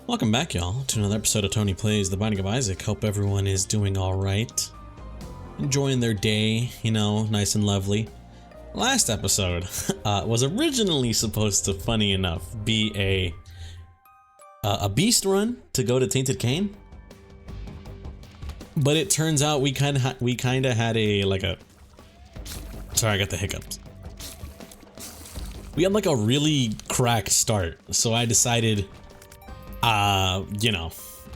Welcome back, y'all, to another episode of Tony Plays The Binding of Isaac. Hope everyone is doing alright. Enjoying their day, you know, nice and lovely. Last episode was originally supposed to, funny enough, be a beast run to go to Tainted Cane. But it turns out we kind of had sorry, I got the hiccups. We had like a really cracked start, so I decided, you know,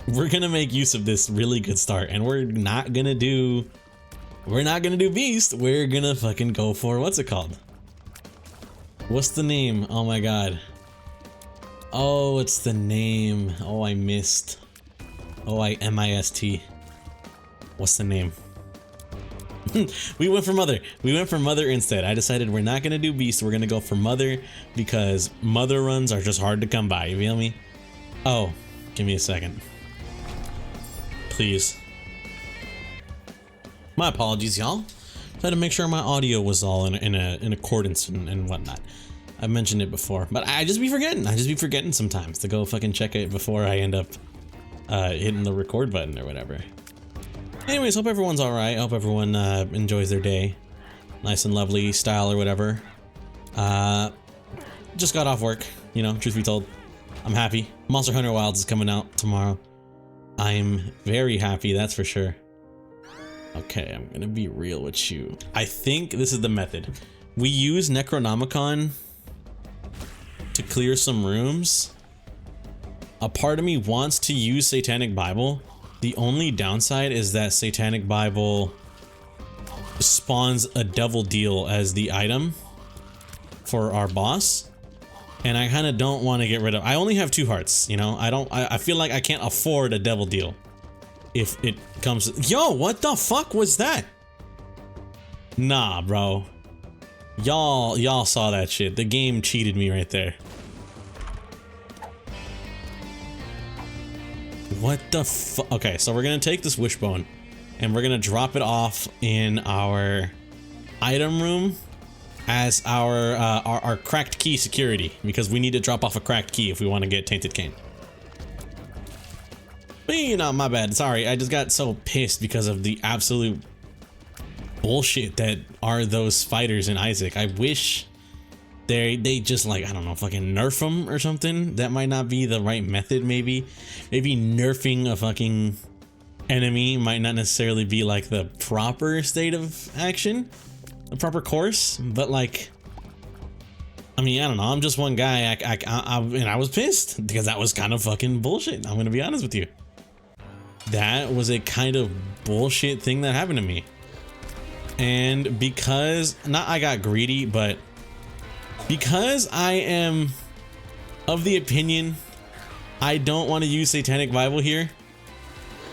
we're gonna make use of this really good start, and we're not gonna do beast. We're gonna fucking go for, what's it called? What's the name? Oh my god. Oh, it's the name. Oh, I missed. Oh, I missed. What's the name? We went for Mother. We went for Mother instead. I decided we're not gonna do beast. We're gonna go for Mother because Mother runs are just hard to come by. You feel me? Oh, give me a second. Please. My apologies, y'all. Had to make sure my audio was all in accordance and whatnot. I've mentioned it before, but I just be forgetting. I just be forgetting sometimes to go fucking check it before I end up hitting the record button or whatever. Anyways, hope everyone's alright. Hope everyone enjoys their day. Nice and lovely style or whatever. Just got off work, you know, truth be told. I'm happy. Monster Hunter Wilds is coming out tomorrow. I'm very happy, that's for sure. Okay, I'm gonna be real with you. I think this is the method. We use Necronomicon to clear some rooms. A part of me wants to use Satanic Bible. The only downside is that Satanic Bible spawns a devil deal as the item for our boss. And I kind of don't want to get rid of. I only have 2 hearts, you know. I feel like I can't afford a devil deal if it comes. Yo, what the fuck was that? Nah, bro. Y'all saw that shit. The game cheated me right there. What the fuck? Okay, so we're gonna take this wishbone and we're gonna drop it off in our item room as our cracked key security, because we need to drop off a cracked key if we want to get Tainted Cane. But you know, my bad. Sorry, I just got so pissed because of the absolute bullshit that are those fighters in Isaac. I wish they just, like, I don't know, fucking nerf them or something. That might not be the right method. Maybe nerfing a fucking enemy might not necessarily be like the proper state of action. The proper course, but like, I mean, I don't know. I'm just one guy. And I was pissed because that was kind of fucking bullshit. I'm gonna be honest with you. That was a kind of bullshit thing that happened to me. And because, not I got greedy, but because I am of the opinion I don't want to use Satanic Bible here,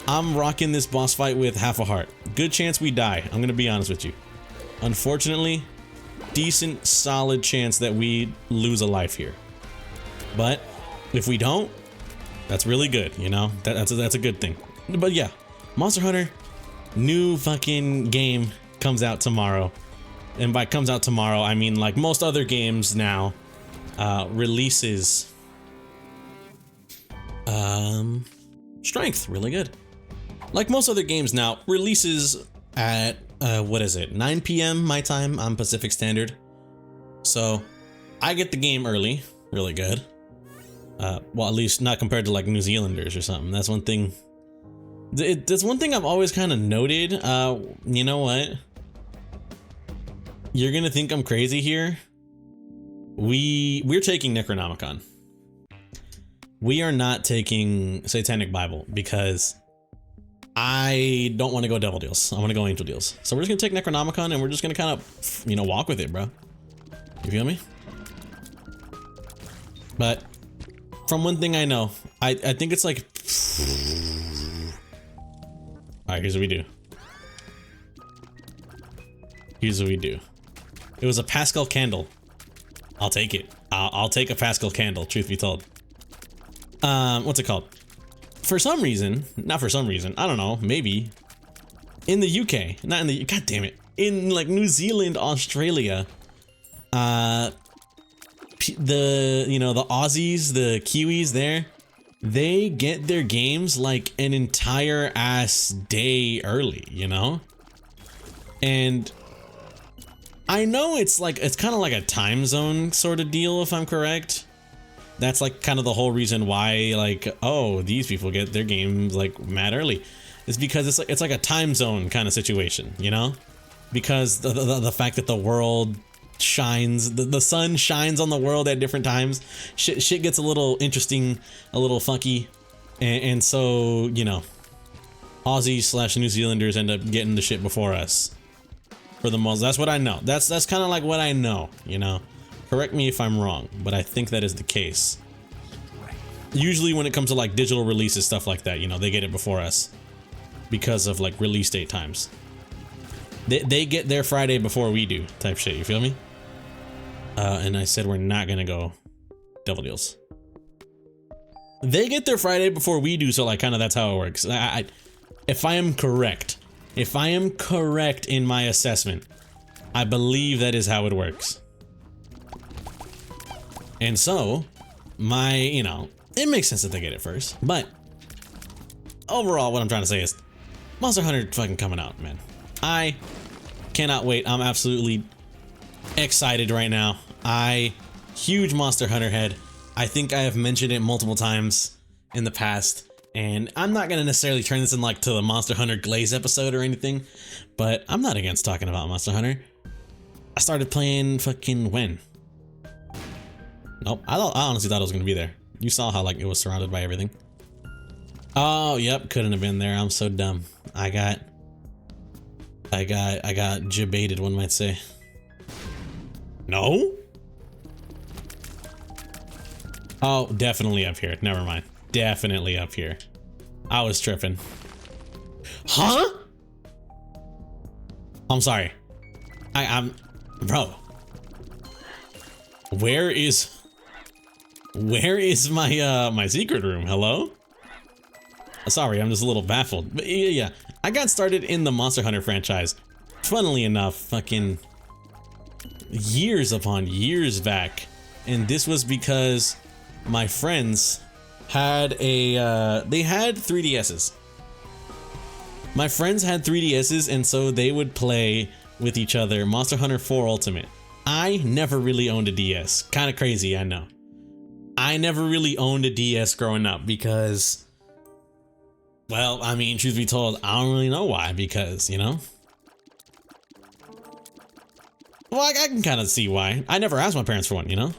I'm rocking this boss fight with half a heart. Good chance we die. I'm gonna be honest with you. Unfortunately, decent solid chance that we lose a life here. But if we don't, that's really good, you know? That's a good thing. But yeah, Monster Hunter new fucking game comes out tomorrow. And by comes out tomorrow, I mean like most other games now, releases strength, really good. Like most other games now, releases at what is it, 9 p.m. my time on Pacific Standard. So I get the game early, really good. Well, at least not compared to like New Zealanders or something. That's one thing. That's one thing I've always kind of noted. You know what? You're gonna think I'm crazy here. We're taking Necronomicon. We are not taking Satanic Bible because I don't want to go devil deals. I want to go angel deals. So we're just gonna take Necronomicon and we're just gonna kind of, you know, walk with it, bro. You feel me? But from one thing I know, I think it's like. All right, here's what we do. Here's what we do. It was a Pascal candle. I'll take it. I'll take a Pascal candle, truth be told. What's it called? For some reason, not for some reason, I don't know, maybe. In the UK, not in the, god damn it. In like New Zealand, Australia, the, you know, the Aussies, the Kiwis there, they get their games like an entire ass day early, you know? And I know it's kind of like a time zone sort of deal, if I'm correct. That's like kind of the whole reason why, like, oh, these people get their games like mad early. It's because it's like a time zone kind of situation, you know? Because the fact that the world shines, the sun shines on the world at different times, shit gets a little interesting, a little funky, and so, you know, Aussies / New Zealanders end up getting the shit before us. For the most, that's what I know. That's kind of like what I know, you know. Correct me if I'm wrong, but I think that is the case. Usually when it comes to like digital releases, stuff like that, you know, they get it before us because of like release date times. They get their Friday before we do, type shit, you feel me? And I said we're not gonna go double deals. They get their Friday before we do, so like kind of that's how it works. If I am correct in my assessment, I believe that is how it works. And so, you know, it makes sense that they get it first. But overall, what I'm trying to say is Monster Hunter fucking coming out, man. I cannot wait. I'm absolutely excited right now. Huge Monster Hunter head. I think I have mentioned it multiple times in the past, and I'm not gonna necessarily turn this in like to the Monster Hunter Glaze episode or anything, but I'm not against talking about Monster Hunter. I started playing fucking when? Nope, I honestly thought it was gonna be there. You saw how like it was surrounded by everything. Oh, yep, couldn't have been there. I'm so dumb. I got jebaited, one might say. No? Oh, definitely up here. Never mind. Definitely up here. I was tripping. Huh? I'm sorry. I'm bro. Where is my my secret room? Hello? Sorry, I'm just a little baffled. But yeah, I got started in the Monster Hunter franchise, funnily enough, fucking years upon years back. And this was because my friends had they had 3DSs. My friends had 3DSs, and so they would play with each other Monster Hunter 4 Ultimate. I never really owned a DS. Kind of crazy, I know. I never really owned a DS growing up because, well, I mean, truth be told, I don't really know why, because, you know? Well, I can kind of see why. I never asked my parents for one, you know?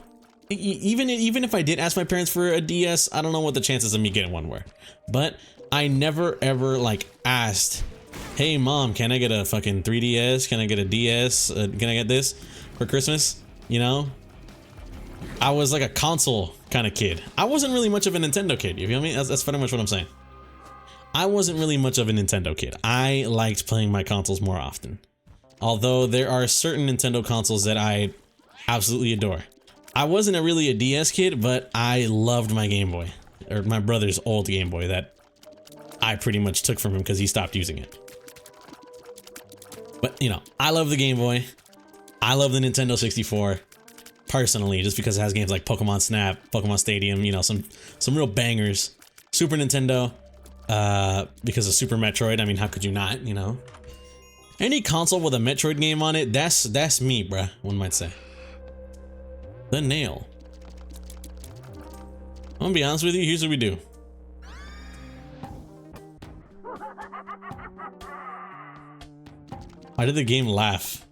Even if I did ask my parents for a DS, I don't know what the chances of me getting one were. But I never ever like asked, hey mom, can I get a fucking 3DS? Can I get a DS? Can I get this for Christmas? You know? I was like a console kind of kid. I wasn't really much of a Nintendo kid, you feel me? That's pretty much what I'm saying. I wasn't really much of a Nintendo kid. I liked playing my consoles more often. Although there are certain Nintendo consoles that I absolutely adore. I wasn't really a DS kid, but I loved my Game Boy. Or my brother's old Game Boy that I pretty much took from him because he stopped using it. But, you know, I love the Game Boy. I love the Nintendo 64. Personally, just because it has games like Pokemon Snap, Pokemon Stadium, you know, some real bangers. Super Nintendo, because of Super Metroid. I mean, how could you not, you know? Any console with a Metroid game on it, that's me, bruh, one might say. The nail. I'm gonna be honest with you, here's what we do. Why did the game laugh?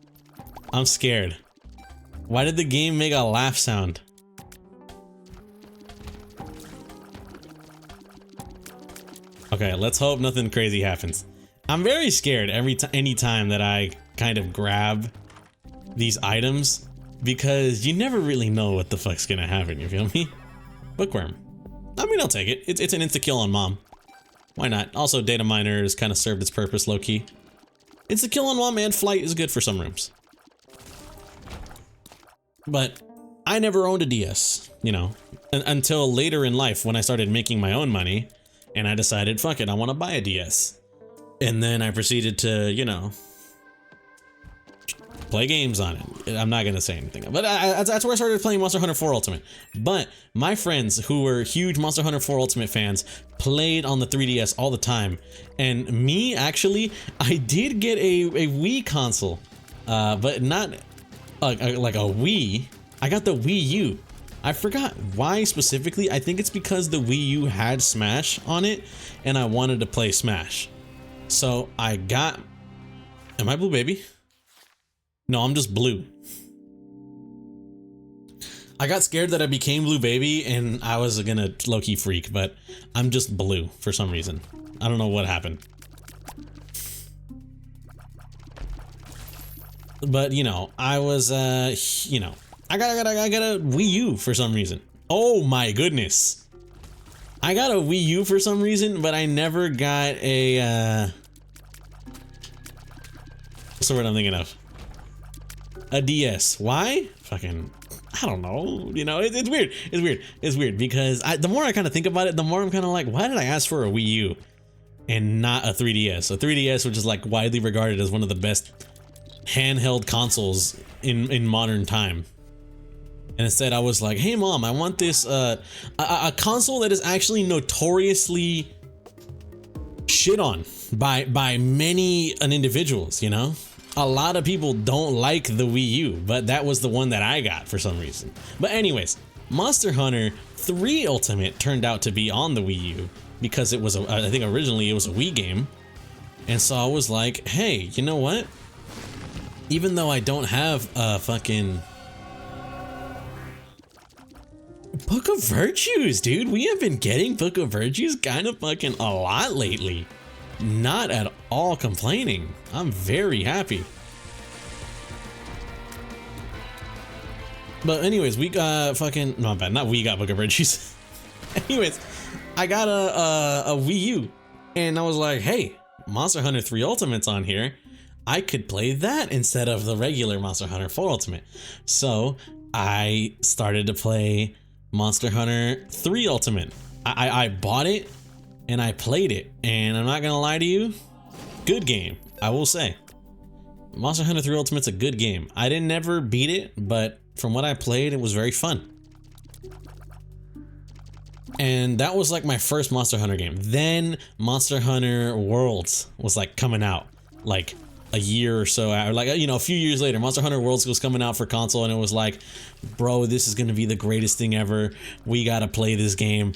I'm scared. Why did the game make a laugh sound? Okay, let's hope nothing crazy happens. I'm very scared any time that I kind of grab these items because you never really know what the fuck's gonna happen, you feel me? Bookworm. I mean, I'll take it. It's an insta-kill on mom. Why not? Also, data miner has kind of served its purpose low-key. Insta-kill on mom and flight is good for some rooms. But I never owned a DS, you know, until later in life when I started making my own money and I decided, fuck it, I want to buy a DS. And then I proceeded to, you know, play games on it. I'm not gonna say anything, but that's where I started playing Monster Hunter 4 Ultimate. But my friends who were huge Monster Hunter 4 Ultimate fans played on the 3DS all the time, and me actually, I did get a Wii console, but not like a Wii. I got the Wii U. I forgot why specifically. I think it's because the Wii U had Smash on it, and I wanted to play Smash. So I got. Am I Blue Baby? No, I'm just blue. I got scared that I became Blue Baby and I was gonna low-key freak, but I'm just blue for some reason. I don't know what happened. But you know, I was you know, I got a Wii U for some reason. Oh my goodness. I got a Wii U for some reason, but I never got a what's the word I'm thinking of? A DS. Why? Fucking, I don't know. You know, it's weird. It's weird. It's weird because the more I kind of think about it, the more I'm kind of like, why did I ask for a Wii U and not a 3DS? A 3DS, which is like widely regarded as one of the best handheld consoles in modern time. And instead, I was like, hey mom, I want this a console that is actually notoriously shit on by many individuals, you know? A lot of people don't like the Wii U, but that was the one that I got for some reason. But anyways, Monster Hunter 3 Ultimate turned out to be on the Wii U because it was I think originally it was a Wii game. And so I was like, hey, you know what? Even though I don't have a fucking Book of Virtues, dude. We have been getting Book of Virtues kind of fucking a lot lately. Not at all complaining. I'm very happy. But anyways, we got fucking not bad. Not we got Book of Virtues. Anyways, I got a Wii U, and I was like, hey, Monster Hunter 3 Ultimate's on here. I could play that instead of the regular Monster Hunter 4 Ultimate. So I started to play Monster Hunter 3 Ultimate. I bought it and I played it, and I'm not gonna lie to you, good game, I will say. Monster Hunter 3 Ultimate's a good game. I didn't never beat it, but from what I played, it was very fun. And that was like my first Monster Hunter game. Then Monster Hunter Worlds was like coming out like a year or so after, like, you know, a few years later. Monster Hunter Worlds was coming out for console, and it was like, bro, this is gonna be the greatest thing ever. We gotta play this game.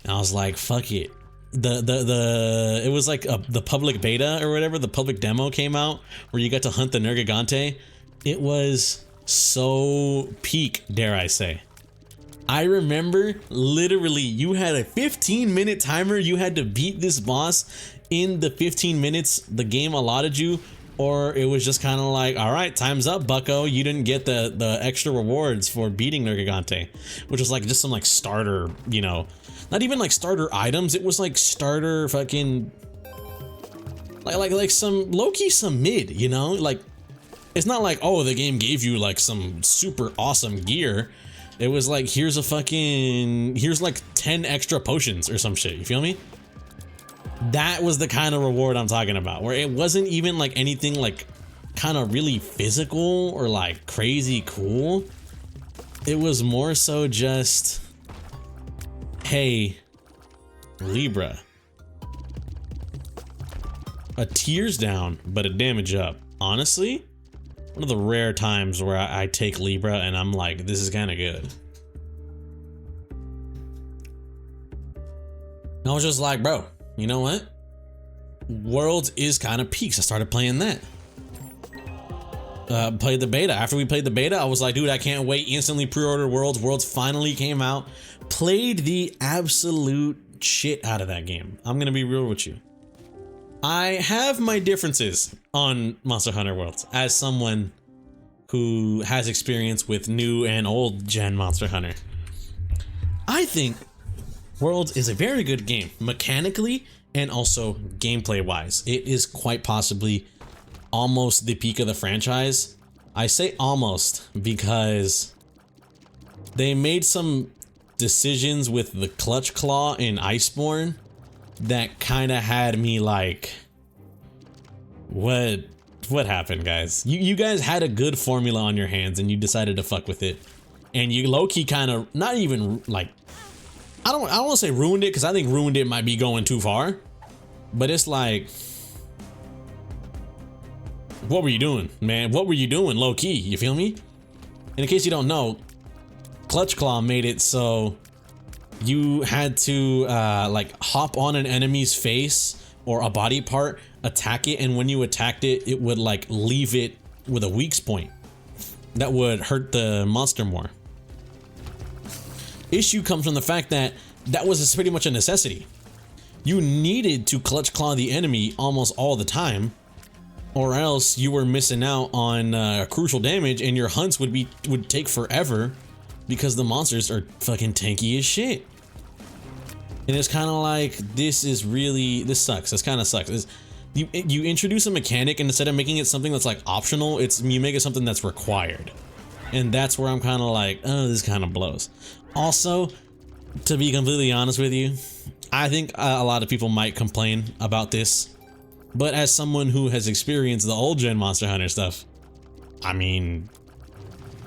And I was like, fuck it. It was like the public beta or whatever, the public demo came out where you got to hunt the Nergigante. It was so peak, dare I say. I remember literally you had a 15-minute timer. You had to beat this boss in the 15 minutes the game allotted you, or it was just kind of like, all right, time's up, bucko. You didn't get the extra rewards for beating Nergigante, which was like just some like starter, you know, not even like starter items. It was like starter fucking like some low-key, some mid, you know, like it's not like, oh, the game gave you like some super awesome gear. It was like, here's like 10 extra potions or some shit. You feel me? That was the kind of reward I'm talking about, where it wasn't even like anything like kind of really physical or like crazy cool. It was more so just, hey, Libra, a tears down, but a damage up. Honestly, one of the rare times where I take Libra and I'm like, this is kind of good. And I was just like, bro, you know what? Worlds is kind of peaks. I started playing that. Played the beta. After we played the beta, I was like, dude, I can't wait. Instantly pre-ordered Worlds. Worlds finally came out. Played the absolute shit out of that game. I'm gonna be real with you. I have my differences on Monster Hunter Worlds as someone who has experience with new and old gen Monster Hunter. I think Worlds is a very good game, mechanically and also gameplay wise. It is quite possibly almost the peak of the franchise. I say almost because they made some decisions with the Clutch Claw in Iceborne that kind of had me like, what What happened, guys? You guys had a good formula on your hands and you decided to fuck with it. And you low-key kind of, not even like, I don't want to say ruined it, because I think ruined it might be going too far. But it's like, what were you doing, man? What were you doing, low-key? You feel me? And in case you don't know, Clutch Claw made it so you had to like hop on an enemy's face or a body part, attack it, and when you attacked it, it would like leave it with a weak point that would hurt the monster more. Issue comes from the fact that that was pretty much a necessity. You needed to Clutch Claw the enemy almost all the time, or else you were missing out on crucial damage, and your hunts would take forever because the monsters are fucking tanky as shit. And it's kind of like, this sucks. This kind of sucks. You introduce a mechanic, and instead of making it something that's like optional, you make it something that's required. And that's where I'm kind of like, oh, this kind of blows. Also, to be completely honest with you, I think a lot of people might complain about this, but as someone who has experienced the old gen Monster Hunter stuff, I mean,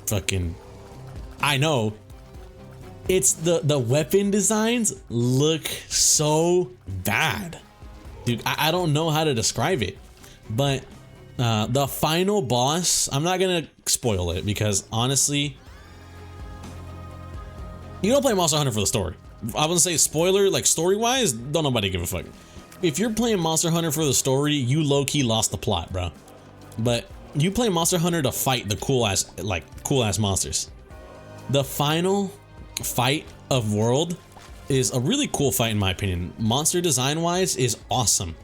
fucking, I know. It's the weapon designs look so bad. Dude, I don't know how to describe it, but the final boss, I'm not gonna spoil it because honestly, you don't play Monster Hunter for the story. I wouldn't say spoiler, like story-wise, don't nobody give a fuck. If you're playing Monster Hunter for the story, you low-key lost the plot, bro. But you play Monster Hunter to fight the cool-ass monsters. The final fight of World is a really cool fight in my opinion. Monster design-wise is awesome.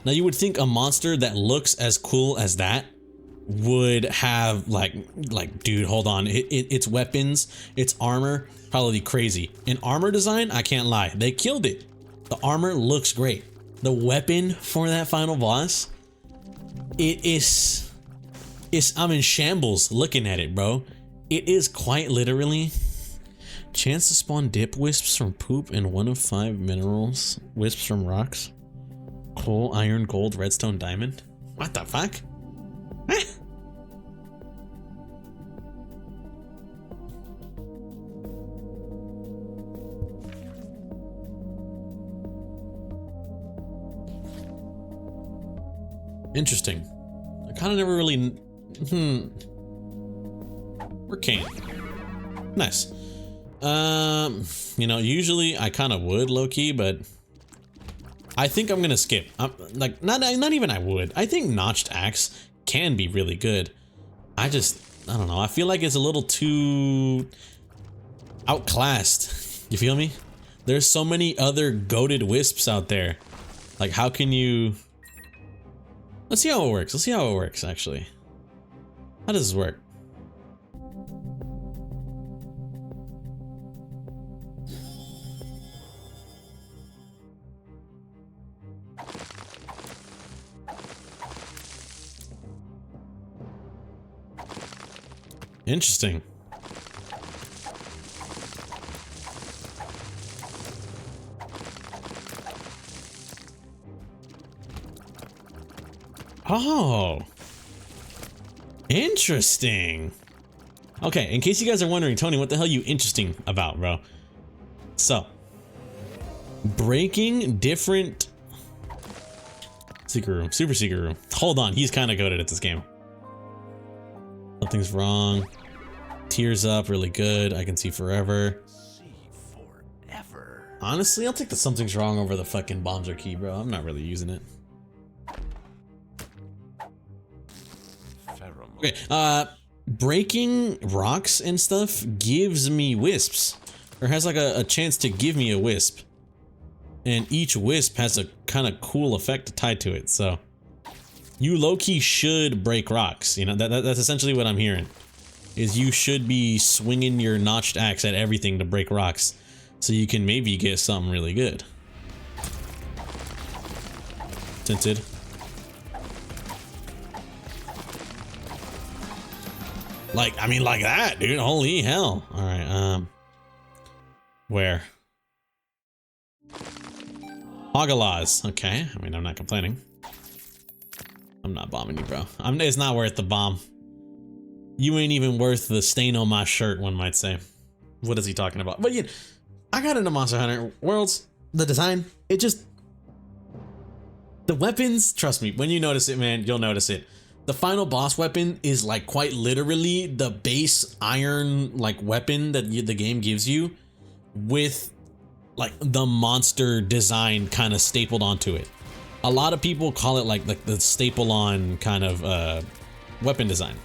Now you would think a monster that looks as cool as that would have like dude, hold on, its weapons, its armor, probably crazy. In armor design, I can't lie, they killed it. The armor looks great. The weapon for that final boss, I'm in shambles looking at it, bro. It is quite literally chance to spawn dip wisps from poop and 1 of 5 minerals, wisps from rocks, coal, iron, gold, redstone, diamond. What the fuck? Interesting. I kind of never really. Arcane. Nice. You know, usually I kind of would low-key, but I think I'm gonna skip. Like, not even I would. I think notched axe can be really good. I don't know. I feel like it's a little too outclassed. You feel me? There's so many other goated wisps out there. Like, how can you? Let's see how it works. Let's see how it works, actually. How does this work? Interesting. Oh, interesting. Okay, in case you guys are wondering, Tony, what the hell are you interesting about, bro? So, breaking different secret room, super secret room. Hold on, he's kind of goated at this game. Something's wrong. Tears up, really good. I can see forever. Honestly, I'll take the something's wrong over the fucking bombs are key, bro. I'm not really using it. Okay, breaking rocks and stuff gives me wisps, or has like a chance to give me a wisp, and each wisp has a kind of cool effect tied to it. So you low-key should break rocks. You know, that's essentially what I'm hearing, is you should be swinging your notched axe at everything to break rocks, so you can maybe get something really good. Tinted. Like, I mean, like that, dude. Holy hell. All right, where? Hogalaws. Okay, I mean, I'm not complaining. I'm not bombing you, bro. It's not worth the bomb. You ain't even worth the stain on my shirt, one might say. What is he talking about? But yeah, I got into Monster Hunter Worlds. The design, it just... The weapons, trust me, when you notice it, man, you'll notice it. The final boss weapon is like quite literally the base iron like weapon that the game gives you with like the monster design kind of stapled onto it. A lot of people call it like the staple on kind of weapon design.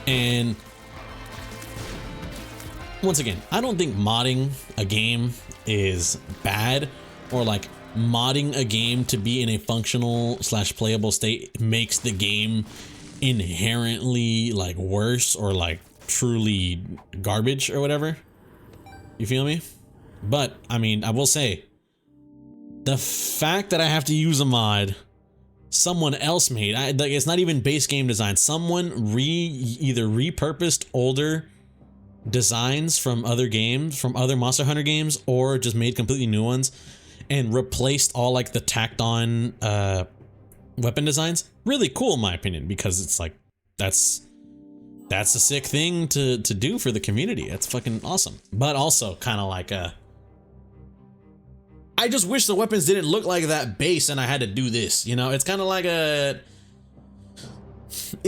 And once again, I don't think modding a game is bad, or like modding a game to be in a functional / playable state makes the game inherently like worse or like truly garbage or whatever. You feel me? But I mean, I will say the fact that I have to use a mod someone else made, like, it's not even base game design. Someone either repurposed older designs from other games, from other Monster Hunter games, or just made completely new ones and replaced all like the tacked on weapon designs. Really cool in my opinion, because it's like that's a sick thing to do for the community. That's fucking awesome. But also kind of like I just wish the weapons didn't look like that base and I had to do this, you know? It's kind of like it's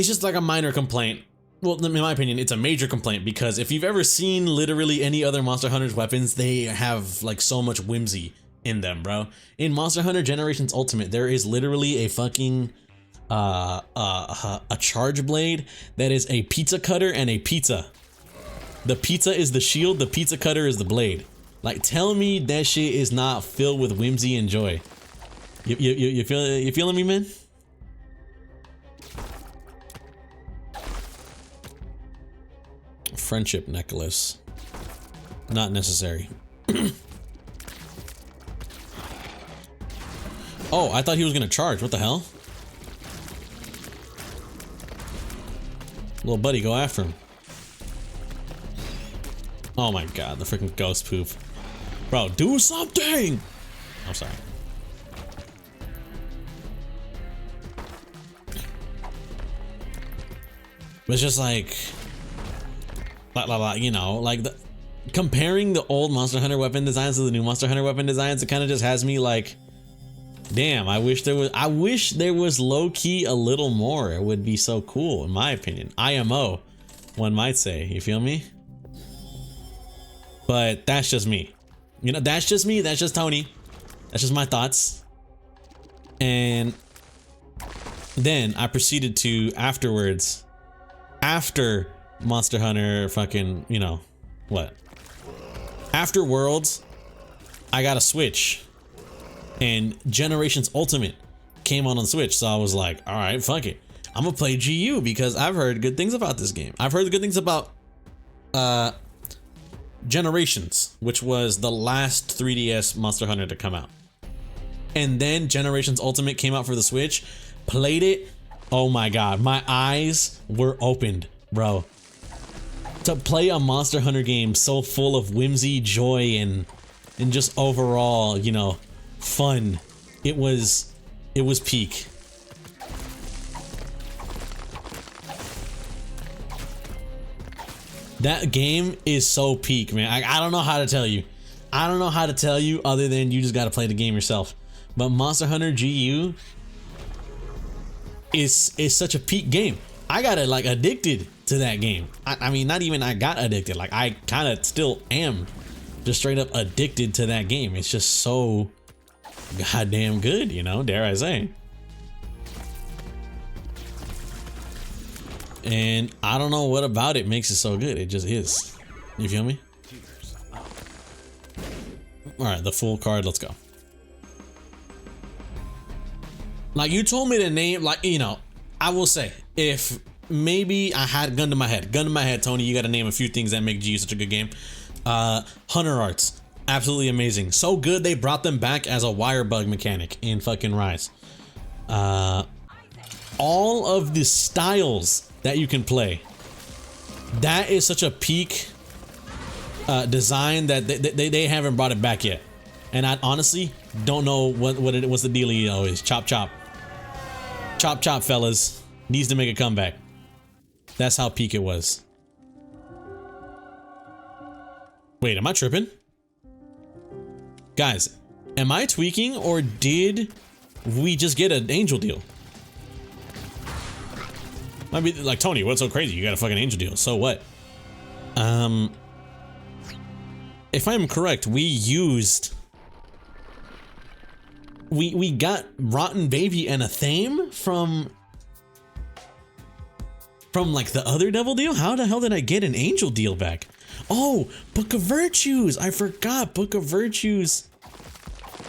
just like a minor complaint. Well, in my opinion, it's a major complaint, because if you've ever seen literally any other Monster Hunter's weapons, they have like so much whimsy in them, bro. In Monster Hunter Generations Ultimate, there is literally a fucking a charge blade that is a pizza cutter and a pizza. The pizza is the shield, the pizza cutter is the blade. Like, tell me that shit is not filled with whimsy and joy. You feeling me, man? Friendship necklace. Not necessary. Oh, I thought he was gonna charge. What the hell? Little buddy, go after him. Oh my god, the freaking ghost poop. Bro, do something! I'm sorry. But it's just like, you know, like comparing the old Monster Hunter weapon designs to the new Monster Hunter weapon designs, it kind of just has me like, damn, I wish there was low-key a little more. It would be so cool, in my opinion. IMO, one might say. You feel me? But that's just me. You know, that's just me. That's just Tony. That's just my thoughts. And then I proceeded to afterwards, after Monster Hunter fucking, you know, what? After Worlds, I got a Switch. And Generations Ultimate came on Switch, so I was like, all right, fuck it. I'm gonna play GU because I've heard good things about this game. I've heard good things about Generations, which was the last 3DS Monster Hunter to come out. And then Generations Ultimate came out for the Switch, played it. Oh my god, my eyes were opened, bro. To play a Monster Hunter game so full of whimsy, joy, and just overall, you know, fun. It was peak. That game is so peak, man. I don't know how to tell you. I don't know how to tell you other than you just got to play the game yourself. But Monster Hunter GU is such a peak game. I got like addicted to that game. I mean, not even I got addicted. Like, I kind of still am just straight up addicted to that game. It's just so goddamn good, you know, dare I say. And I don't know what about it makes it so good. It just is. You feel me? All right, the full card. Let's go. Like, you told me to name, like, you know, I will say, if maybe I had gun to my head, Tony, you got to name a few things that make GU such a good game. Hunter Arts, absolutely amazing. So good they brought them back as a wire bug mechanic in fucking Rise. All of the styles that you can play, that is such a peak design that they haven't brought it back yet. And I honestly don't know what's the dealio is. Chop chop. Chop chop, fellas. Needs to make a comeback. That's how peak it was. Wait, am I tripping? Guys, am I tweaking or did we just get an angel deal? Might be like, Tony, what's so crazy? You got a fucking angel deal. So what? If I'm correct, we used... We got Rotten Baby and a Thame from like the other devil deal? How the hell did I get an angel deal back? Oh, Book of Virtues. I forgot Book of Virtues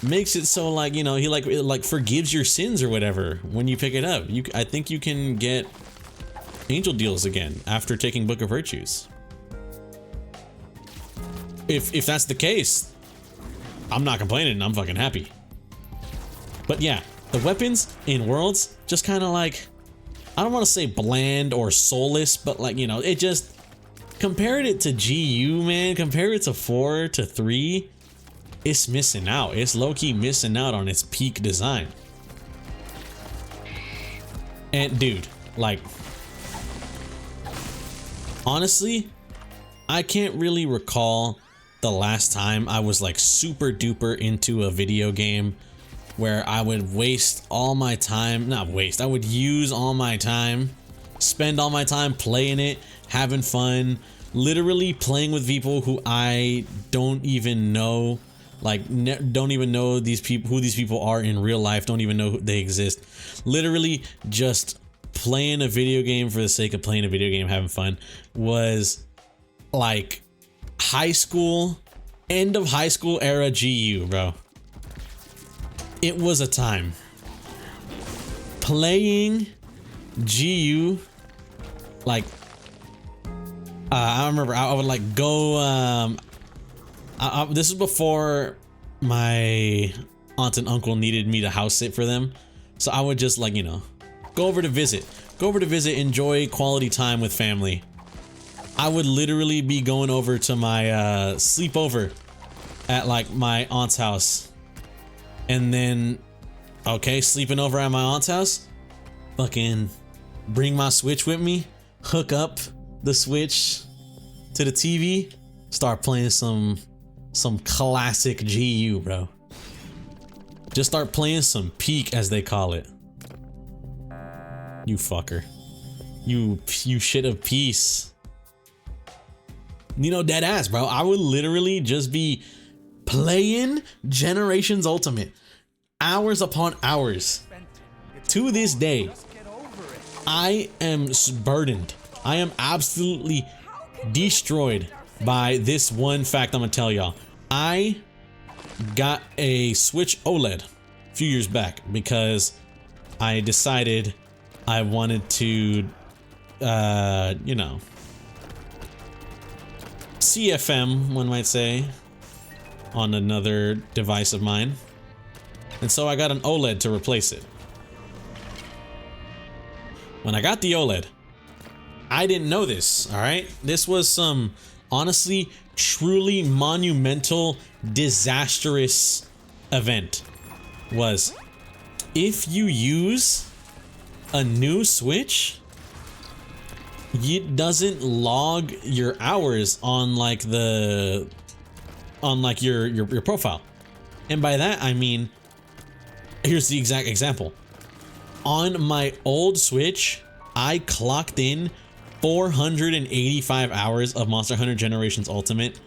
makes it so like, you know, he like forgives your sins or whatever when you pick it up. I think you can get angel deals again after taking Book of Virtues. If that's the case, I'm not complaining. I'm fucking happy. But yeah, the weapons in Worlds just kind of like, I don't want to say bland or soulless, but like, you know, it just, compared it to GU, man, compare it to 4 to 3, it's missing out. It's low-key missing out on its peak design. And dude, like, honestly, I can't really recall the last time I was like super duper into a video game where I would waste all my time, not waste, I would use all my time, spend all my time playing it, having fun, literally playing with people who I don't even know, like don't even know these people, who these people are in real life, don't even know they exist. Literally just playing a video game for the sake of playing a video game, having fun, was like high school, end of high school era GU, bro. It was a time. Playing GU, like, I remember I would like go, this is before my aunt and uncle needed me to house sit for them. So I would just like, you know, go over to visit, enjoy quality time with family. I would literally be going over to my sleepover at like my aunt's house. And then, okay, sleeping over at my aunt's house, fucking bring my Switch with me, hook up the Switch to the TV, start playing some classic GU, bro. Just start playing some peak, as they call it. You fucker. You shit of peace. You know, dead ass, bro. I would literally just be playing Generations Ultimate hours upon hours. To this day, I am burdened. I am absolutely destroyed by this one fact I'm gonna tell y'all. I got a Switch OLED a few years back because I decided I wanted to, you know, CFM, one might say, on another device of mine. And so I got an OLED to replace it. When I got the OLED, I didn't know this, all right? This was some, honestly, truly monumental, disastrous event. Was, if you use a new Switch, it doesn't log your hours on like the, on like your profile. And by that I mean, here's the exact example. On my old Switch, I clocked in 485 hours of Monster Hunter Generations Ultimate.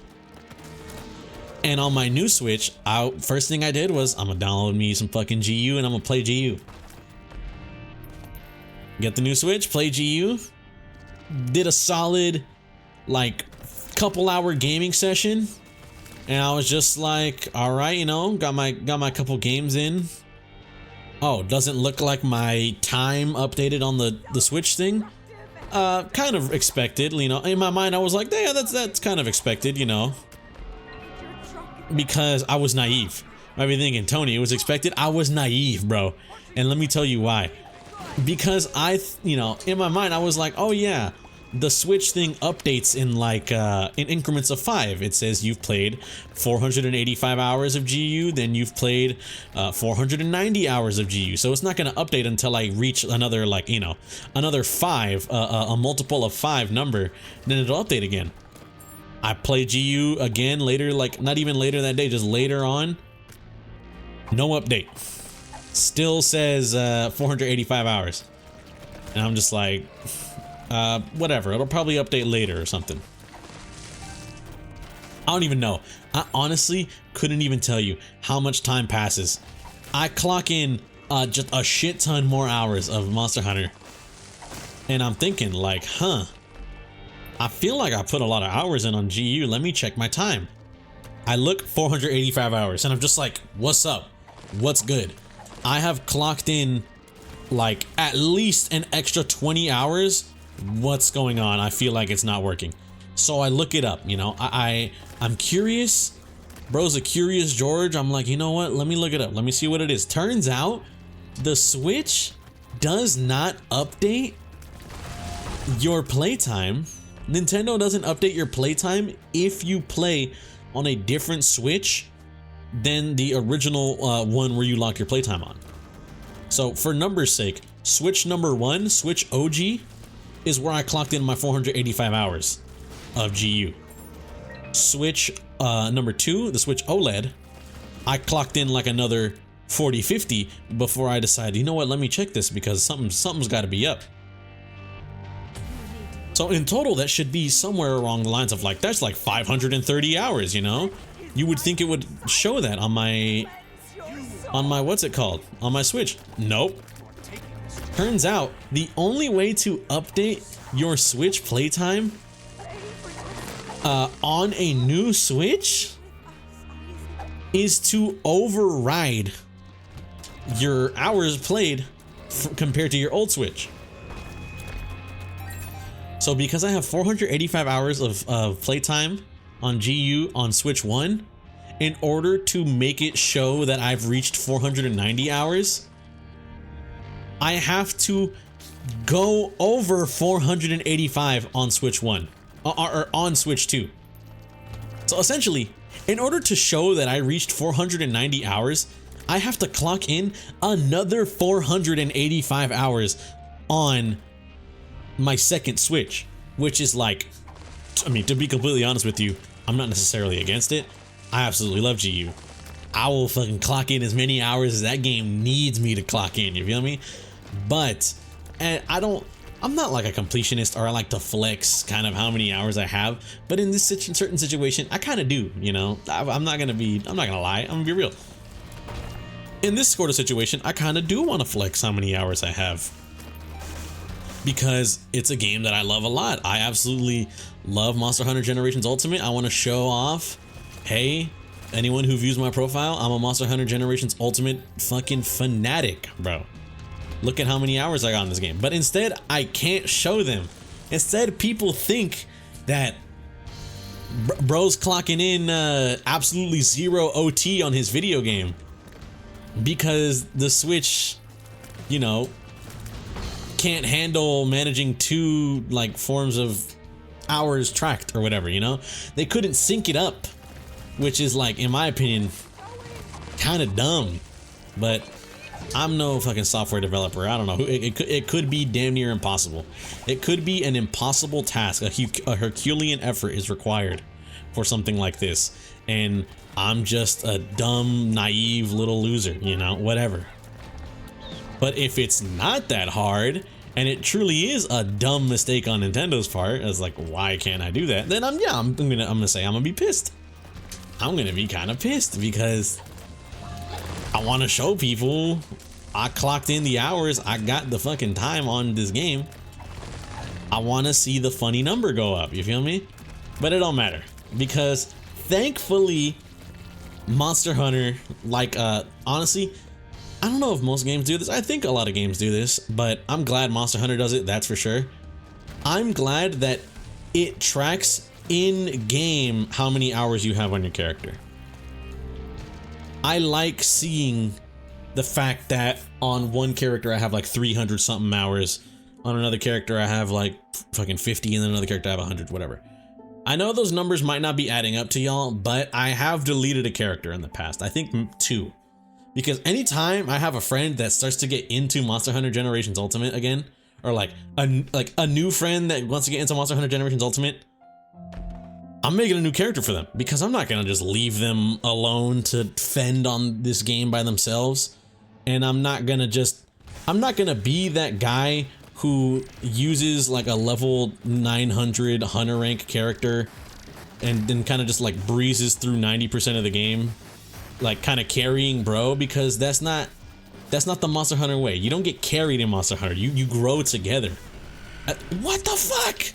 And on my new Switch, first thing I did was I'm gonna download me some fucking GU and I'm gonna play GU. Get the new Switch, play GU. Did a solid like couple hour gaming session. And I was just like, all right, you know, got my couple games in. Oh, doesn't look like my time updated on the Switch thing. Kind of expected, you know. In my mind, I was like, yeah, that's kind of expected, you know. Because I was naive. I'd be thinking, Tony, it was expected. I was naive, bro. And let me tell you why. Because you know, in my mind, I was like, oh yeah, the Switch thing updates in like in increments of 5. It says you've played 485 hours of GU, then you've played 490 hours of GU. So it's not going to update until I reach another, like, you know, another 5, a multiple of 5 number, then it'll update again. I play GU again later, like not even later that day, just later on. No update. Still says 485 hours. And I'm just like, whatever, it'll probably update later or something. I don't even know. I honestly couldn't even tell you how much time passes. I clock in just a shit ton more hours of Monster Hunter, and I'm thinking like, I feel like I put a lot of hours in on GU. Let me check my time. I look, 485 hours, and I'm just like, what's up? What's good? I have clocked in like at least an extra 20 hours. What's going on? I feel like it's not working. So I look it up, you know. I'm curious. Bro's a curious George. I'm like, you know what? Let me look it up. Let me see what it is. Turns out the Switch does not update your playtime. Nintendo doesn't update your playtime if you play on a different Switch than the original one where you lock your playtime on. So for numbers sake, Switch number 1, Switch OG, is where I clocked in my 485 hours of GU. Switch number 2, the Switch OLED, I clocked in like another 40-50 before I decided, you know what, let me check this because something's got to be up. So in total, that should be somewhere along the lines of like, that's like 530 hours, you know? You would think it would show that on my what's it called? On my Switch. Nope. Turns out the only way to update your Switch playtime on a new Switch is to override your hours played compared to your old Switch. So because I have 485 hours of playtime on GU on Switch 1, in order to make it show that I've reached 490 hours, I have to go over 485 on Switch 1 or on Switch 2. So essentially, in order to show that I reached 490 hours, I have to clock in another 485 hours on my second Switch, which is like, I mean, to be completely honest with you, I'm not necessarily against it. I absolutely love GU. I will fucking clock in as many hours as that game needs me to clock in, you feel me? But, and I'm not like a completionist, or I like to flex kind of how many hours I have, but in this certain situation, I kind of do, you know? I'm not gonna lie, I'm gonna be real. In this sort of situation, I kind of do want to flex how many hours I have, because it's a game that I love a lot. I absolutely love Monster Hunter Generations Ultimate. I want to show off, hey, anyone who views my profile, I'm a Monster Hunter Generations Ultimate fucking fanatic, bro. Look at how many hours I got in this game. But instead, I can't show them. Instead, people think that bro's clocking in absolutely 0 OT on his video game because the Switch, you know, can't handle managing 2 like forms of hours tracked or whatever, you know? They couldn't sync it up, which is like, in my opinion, kind of dumb. But I'm no fucking software developer. I don't know. It could be damn near impossible. It could be an impossible task. A Herculean effort is required for something like this. And I'm just a dumb, naive little loser, you know, whatever. But if it's not that hard, and it truly is a dumb mistake on Nintendo's part, as like, why can't I do that? Then I'm gonna say I'm gonna be pissed. I'm gonna be kind of pissed because I want to show people I clocked in the hours, I got the fucking time on this game. I want to see the funny number go up, you feel me? But it don't matter, because thankfully Monster Hunter, like honestly, I don't know if most games do this. I think a lot of games do this, but I'm glad Monster Hunter does it, that's for sure. I'm glad that it tracks in game how many hours you have on your character. I like seeing the fact that on one character I have like 300 something hours, On another character, I have like fucking 50, and then another character I have 100, whatever. I know those numbers might not be adding up to y'all, but I have deleted a character in the past. I think 2. Because anytime I have a friend that starts to get into Monster Hunter Generations Ultimate again, or like a new friend that wants to get into Monster Hunter Generations Ultimate, I'm making a new character for them, because I'm not gonna just leave them alone to fend on this game by themselves. And I'm not gonna be that guy who uses like a level 900 hunter rank character and then kind of just like breezes through 90% of the game, like kind of carrying bro, because that's not the Monster Hunter way. You don't get carried in Monster Hunter. You grow together. What the fuck?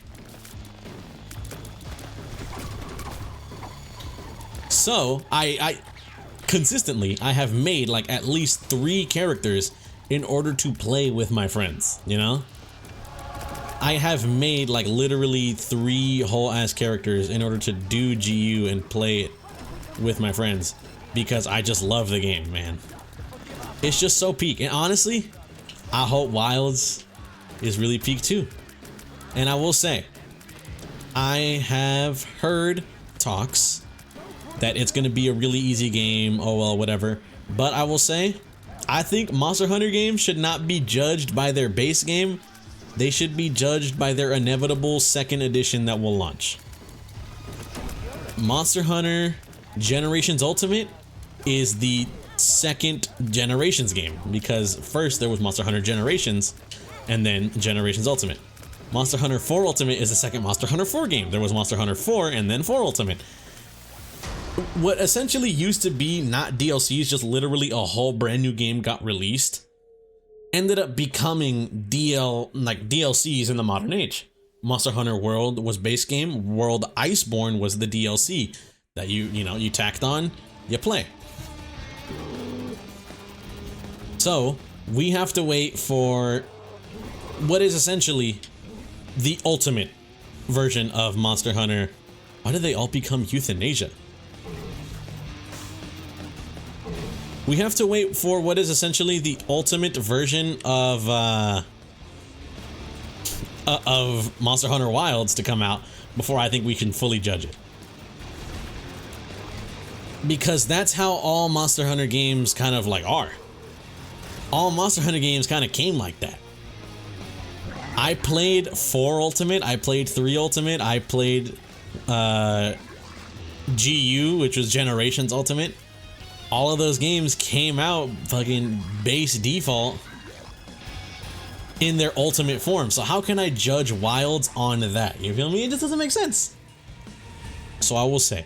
So I consistently have made like at least 3 characters in order to play with my friends, you know? I have made like literally 3 whole ass characters in order to do GU and play it with my friends, because I just love the game, man. It's just so peak. And honestly, I hope Wilds is really peak too. And I will say, I have heard talks that it's gonna be a really easy game, oh well, whatever. But I will say, I think Monster Hunter games should not be judged by their base game. They should be judged by their inevitable second edition that will launch. Monster Hunter Generations Ultimate is the second Generations game, because first there was Monster Hunter Generations and then Generations Ultimate. Monster Hunter 4 Ultimate is the second Monster Hunter 4 game. There was Monster Hunter 4 and then 4 Ultimate. What essentially used to be not DLCs, just literally a whole brand new game got released, ended up becoming DLCs in the modern age. Monster Hunter World was base game. World Iceborne was the DLC that you tacked on, you play. So we have to wait for what is essentially the ultimate version of Monster Hunter. Why did they all become euthanasia? We have to wait for what is essentially the ultimate version of Monster Hunter Wilds to come out before I think we can fully judge it. Because that's how all Monster Hunter games kind of like are. All Monster Hunter games kind of came like that. I played 4 Ultimate, I played 3 Ultimate, I played GU, which was Generations Ultimate. All of those games came out fucking base default in their ultimate form. So how can I judge Wilds on that? You feel me? It just doesn't make sense. So I will say,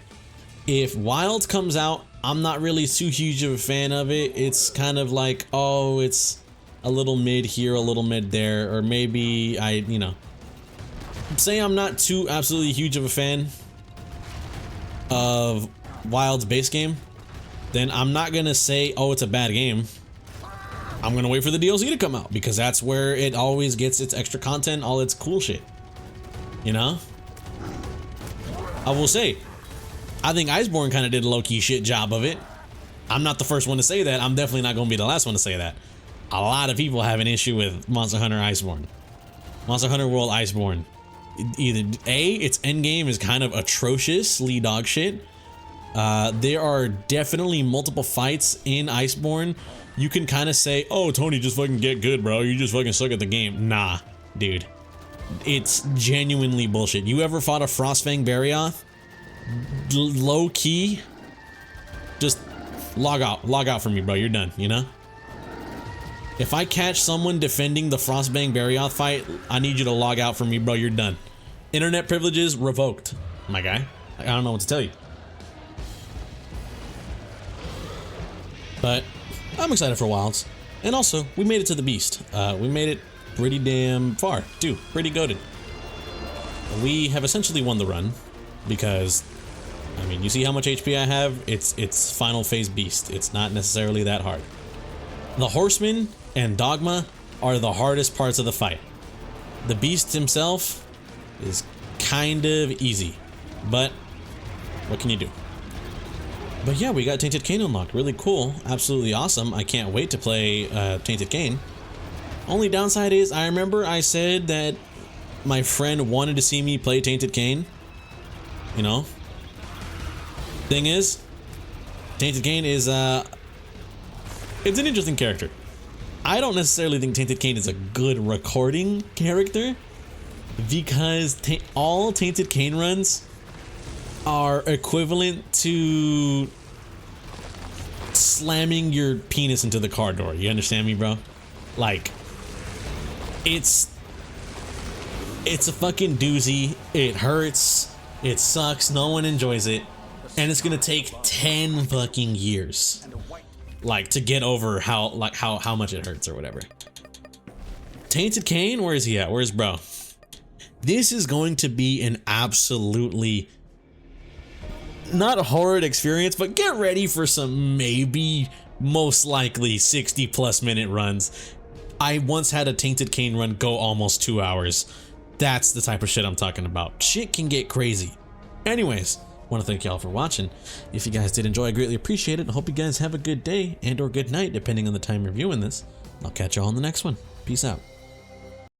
if Wilds comes out, I'm not really too huge of a fan of it. It's kind of like, oh, it's a little mid here, a little mid there, or maybe say I'm not too absolutely huge of a fan of Wilds base game, then I'm not gonna say, oh, it's a bad game. I'm gonna wait for the DLC to come out, because that's where it always gets its extra content, all its cool shit. You know? I will say, I think Iceborne kind of did a low-key shit job of it. I'm not the first one to say that. I'm definitely not gonna be the last one to say that. A lot of people have an issue with Monster Hunter Iceborne. Monster Hunter World Iceborne. Either A, its endgame is kind of atrociously dog shit. There are definitely multiple fights in Iceborne. You can kind of say, oh, Tony, just fucking get good, bro. You just fucking suck at the game. Nah, dude. It's genuinely bullshit. You ever fought a Frostfang Barioth? Low key? Just log out from me, bro. You're done, you know? If I catch someone defending the Frostbang Barioth fight, I need you to log out from me, bro. You're done. Internet privileges revoked, my guy. I don't know what to tell you. But I'm excited for Wilds. And also, we made it to the Beast. We made it pretty damn far, too. Pretty goated. We have essentially won the run, because, I mean, you see how much HP I have? It's final phase Beast. It's not necessarily that hard. The Horseman and Dogma are the hardest parts of the fight. The Beast himself is kind of easy, but what can you do? But yeah, we got Tainted Cain unlocked. Really cool. Absolutely awesome. I can't wait to play Tainted Cain. Only downside is I remember I said that my friend wanted to see me play Tainted Cain. You know? Thing is, Tainted Cain is it's an interesting character. I don't necessarily think Tainted Cain is a good recording character because all Tainted Cain runs are equivalent to slamming your penis into the car door. You understand me, bro? Like, it's a fucking doozy. It hurts. It sucks. No one enjoys it. And it's gonna take 10 fucking years, like, to get over how much it hurts or whatever. Tainted Cain, where is he at? Where's bro? This is going to be an absolutely not a horrid experience, but get ready for some maybe most likely 60+ minute runs. I once had a Tainted Cain run go almost 2 hours. That's the type of shit I'm talking about. Shit can get crazy. Anyways, want to thank y'all for watching. If you guys did enjoy, I greatly appreciate it. I hope you guys have a good day and or good night, depending on the time you're viewing this. I'll catch y'all on the next one. Peace out.